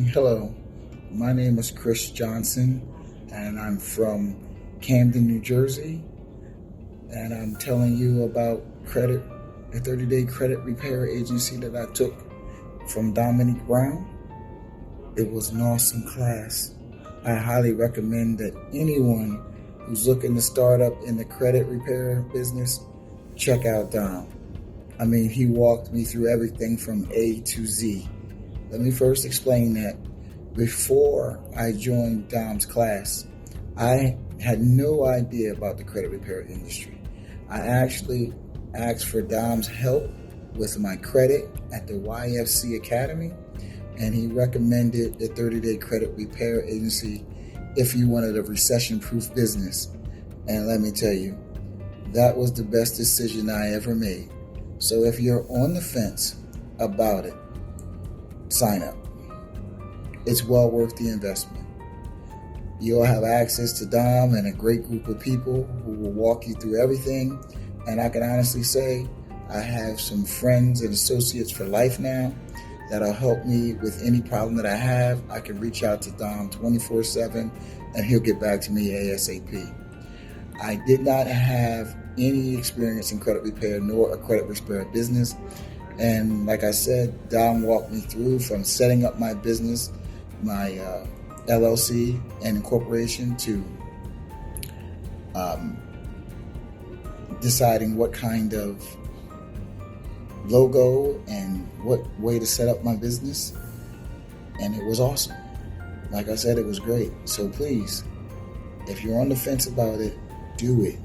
Hello, my name is Chris Johnson, and I'm from Camden, New Jersey, and I'm telling you about credit, a 30-day credit repair agency that I took from Dominique Brown. It was an awesome class. I highly recommend that anyone who's looking to start up in the credit repair business, check out Dom. I mean, he walked me through everything from A to Z. Let me first explain that before I joined Dom's class, I had no idea about the credit repair industry. I actually asked for Dom's help with my credit at the YFS Academy, and he recommended the 30-day credit repair agency if you wanted a recession-proof business. And let me tell you, that was the best decision I ever made. So if you're on the fence about it, sign up. It's well worth the investment. You'll have access to Dom and a great group of people who will walk you through everything. And I can honestly say I have some friends and associates for life now that'll help me with any problem that I have. I can reach out to Dom 24/7 and he'll get back to me ASAP. I did not have any experience in credit repair nor a credit repair business. And like I said, Dom walked me through from setting up my business, my LLC and incorporation, to deciding what kind of logo and what way to set up my business. And it was awesome. Like I said, it was great. So please, if you're on the fence about it, do it.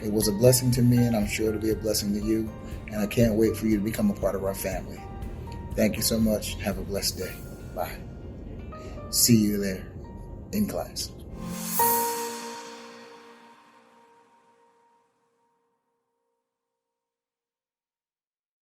It was a blessing to me, and I'm sure it'll be a blessing to you. And I can't wait for you to become a part of our family. Thank you so much. Have a blessed day. Bye. See you there in class.